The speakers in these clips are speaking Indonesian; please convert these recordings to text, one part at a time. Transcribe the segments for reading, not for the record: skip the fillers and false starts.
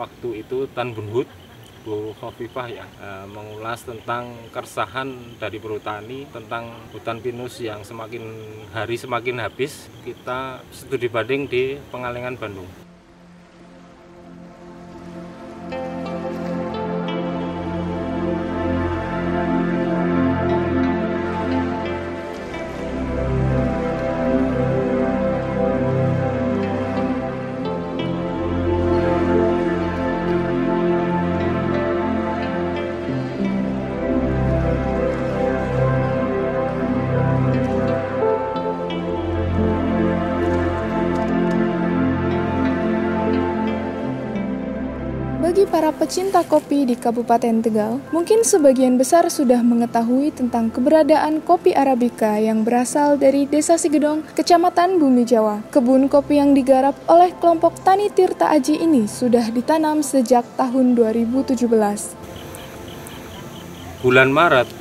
waktu itu Tan Bun Hut, Bu Khofifah ya, mengulas tentang keresahan dari perhutani tentang hutan pinus yang semakin hari semakin habis. Kita studi banding di Pengalengan, Bandung. Bagi para pecinta kopi di Kabupaten Tegal, mungkin sebagian besar sudah mengetahui tentang keberadaan kopi Arabica yang berasal dari Desa Sigedong, Kecamatan Bumi Jawa. Kebun kopi yang digarap oleh kelompok Tani Tirta Aji ini sudah ditanam sejak tahun 2017. Bulan Maret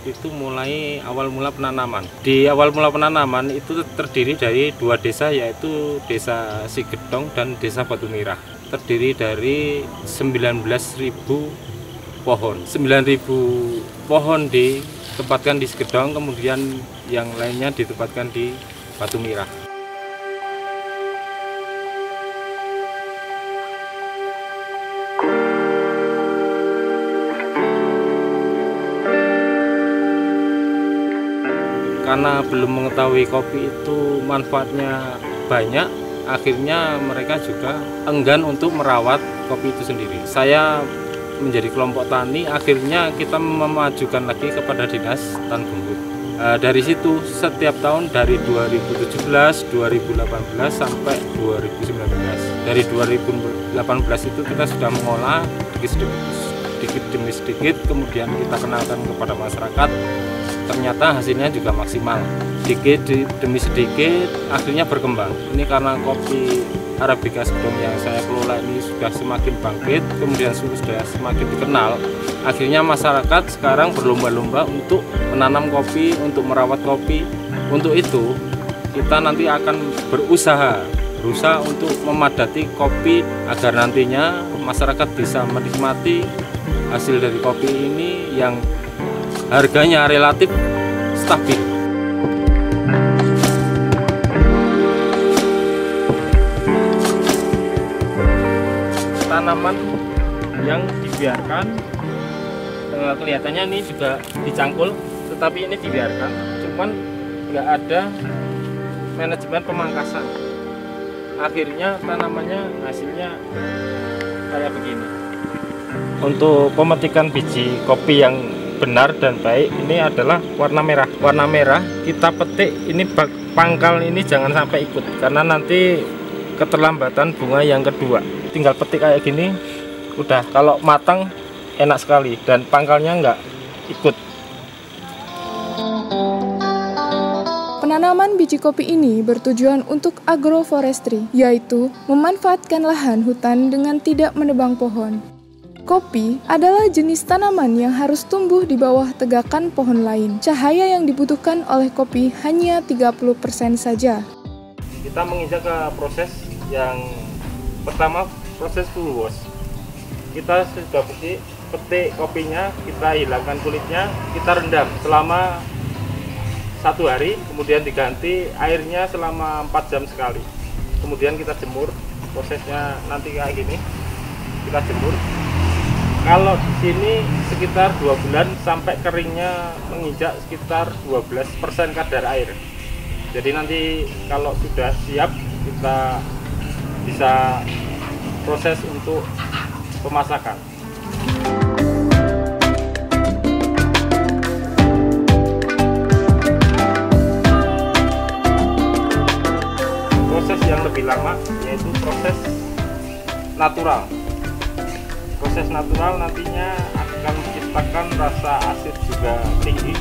itu mulai awal mula penanaman. Di awal mula penanaman itu terdiri dari 2 desa, yaitu Desa Sigedong dan Desa Batu Mirah. Terdiri dari 19.000 pohon. 9.000 pohon ditempatkan di Sigedong, kemudian yang lainnya ditempatkan di Batu Mirah. Karena belum mengetahui kopi itu manfaatnya banyak, akhirnya mereka juga enggan untuk merawat kopi itu sendiri. Saya menjadi kelompok tani, akhirnya kita memajukan lagi kepada Dinas Tan Bun Hut. Dari situ setiap tahun dari 2017, 2018 sampai 2019. Dari 2018 itu kita sudah mengolah sedikit demi sedikit, kemudian kita kenalkan kepada masyarakat. Ternyata hasilnya juga maksimal. Sedikit demi sedikit akhirnya berkembang. Ini karena kopi Arabica Sigedong yang saya kelola ini sudah semakin bangkit, kemudian sudah semakin dikenal. Akhirnya masyarakat sekarang berlomba-lomba untuk menanam kopi, untuk merawat kopi. Untuk itu kita nanti akan berusaha untuk memadati kopi agar nantinya masyarakat bisa menikmati hasil dari kopi ini yang harganya relatif stabil. Tanaman yang dibiarkan, kelihatannya ini juga dicangkul, tetapi ini dibiarkan, cuman nggak ada manajemen pemangkasan. Akhirnya tanamannya hasilnya kayak begini. Untuk pemetikan biji kopi yang benar dan baik ini adalah warna merah. Warna merah kita petik ini pangkal ini jangan sampai ikut, karena nanti keterlambatan bunga yang kedua. Tinggal petik kayak gini udah, kalau matang enak sekali dan pangkalnya nggak ikut. Penanaman biji kopi ini bertujuan untuk agroforestry, yaitu memanfaatkan lahan hutan dengan tidak menebang pohon. Kopi adalah jenis tanaman yang harus tumbuh di bawah tegakan pohon lain. Cahaya yang dibutuhkan oleh kopi hanya 30% saja. Kita menginjak ke proses yang pertama, proses full wash. Kita sudah petik kopinya, kita hilangkan kulitnya, kita rendam selama 1 hari, kemudian diganti airnya selama 4 jam sekali. Kemudian kita jemur, prosesnya nanti kayak gini, kita jemur. Kalau di sini sekitar 2 bulan sampai keringnya menginjak sekitar 12% kadar air. Jadi nanti kalau sudah siap kita bisa proses untuk pemasakan. Proses yang lebih lama yaitu proses natural. Proses natural nantinya akan menciptakan rasa asid juga tinggi,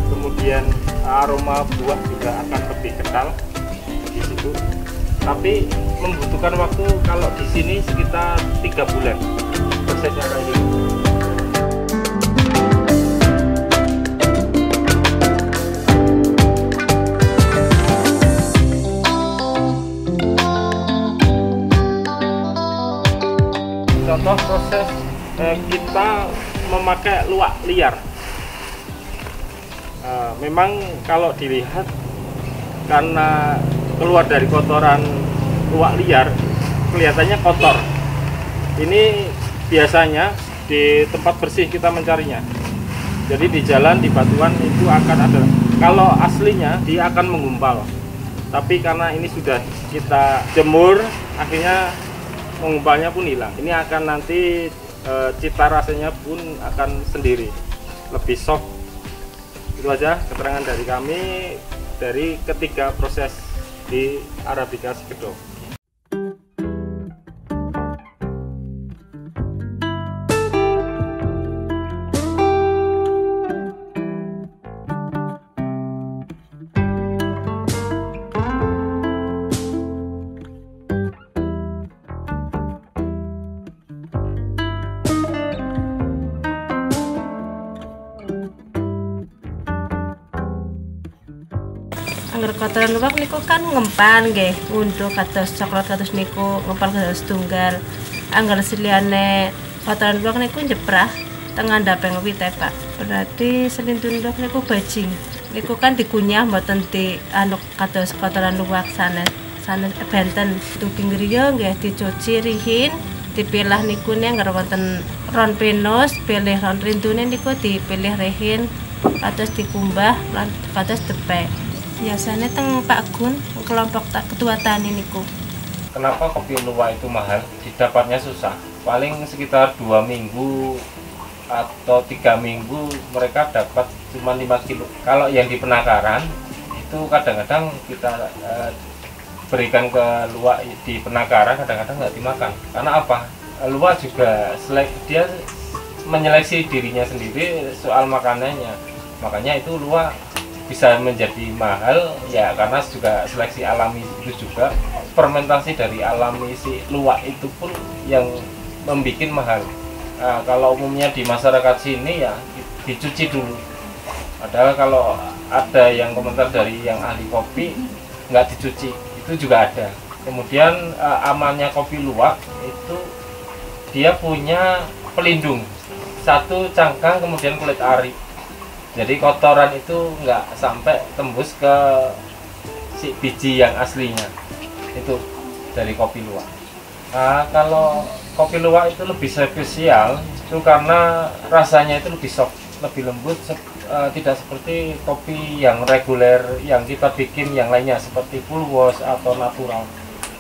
kemudian aroma buah juga akan lebih kental di situ. Tapi membutuhkan waktu kalau di sini sekitar 3 bulan prosesnya kayak gitu. contoh proses kita memakai luwak liar. Memang kalau dilihat karena keluar dari kotoran luwak liar kelihatannya kotor. Ini biasanya di tempat bersih kita mencarinya. Jadi di jalan, di batuan itu akan ada. Kalau aslinya dia akan menggumpal. Tapi karena ini sudah kita jemur, akhirnya menggumpalnya pun hilang. Ini akan nanti cita rasanya pun akan sendiri, lebih soft. Itu aja keterangan dari kami dari ketiga proses di Arabica Segedong. Angger kotoran luwak niku kan ngempal nggih, ngunduh kados coklat kados niku ngempal kados tunggal. Angger siliyane kotoran luwak niku njeprah teng ngandhape wite, Pak. Berarti selintun luwak niku bajing. Niku kan dikunyah mboten di kados kotoran luwak sanes benten. Tubing griya nggih dicuci rihin, dipilah niku angger wonten ron pinus, pilih ron rintune niku dipilih rihin, kados dikumbah lan kados depek. Biasanya teng Pak Gun, kelompok ketua tani niku. Kenapa kopi luwak itu mahal? Didapatnya susah. Paling sekitar 2 minggu atau 3 minggu mereka dapat cuma 5 kilo. Kalau yang di penakaran itu kadang-kadang kita berikan ke luwak di penakaran, kadang-kadang nggak dimakan. Karena apa? Luwak juga dia menyeleksi dirinya sendiri soal makanannya. Makanya itu luwak bisa menjadi mahal ya karena juga seleksi alami itu juga, fermentasi dari alami si luwak itu pun yang membuat mahal. Kalau umumnya di masyarakat sini ya dicuci dulu. Padahal kalau ada yang komentar dari yang ahli kopi nggak dicuci, itu juga ada. Kemudian amannya kopi luwak itu dia punya pelindung, satu cangkang kemudian kulit ari. Jadi kotoran itu nggak sampai tembus ke si biji yang aslinya. Itu dari kopi luwak. Kalau kopi luwak itu lebih spesial itu karena rasanya itu lebih soft, lebih lembut, tidak seperti kopi yang reguler yang kita bikin yang lainnya seperti full wash atau natural.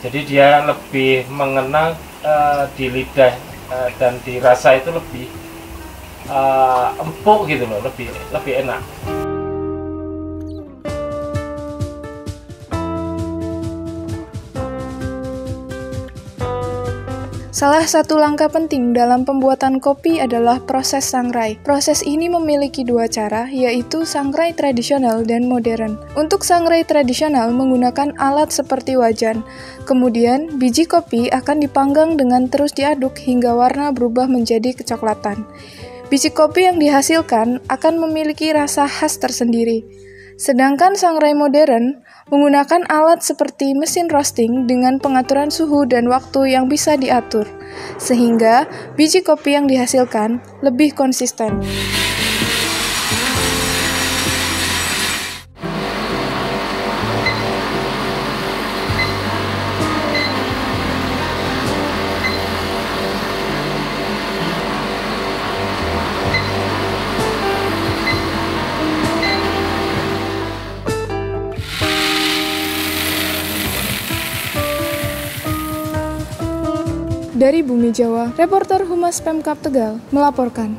Jadi dia lebih mengena di lidah dan di rasa itu lebih empuk gitu loh, lebih enak. Salah satu langkah penting dalam pembuatan kopi adalah proses sangrai. Proses ini memiliki 2 cara, yaitu sangrai tradisional dan modern. Untuk sangrai tradisional menggunakan alat seperti wajan. Kemudian, biji kopi akan dipanggang dengan terus diaduk hingga warna berubah menjadi kecoklatan. Biji kopi yang dihasilkan akan memiliki rasa khas tersendiri. Sedangkan sangrai modern menggunakan alat seperti mesin roasting dengan pengaturan suhu dan waktu yang bisa diatur, sehingga biji kopi yang dihasilkan lebih konsisten. Dari Bumi Jawa, reporter Humas Pemkab Tegal melaporkan.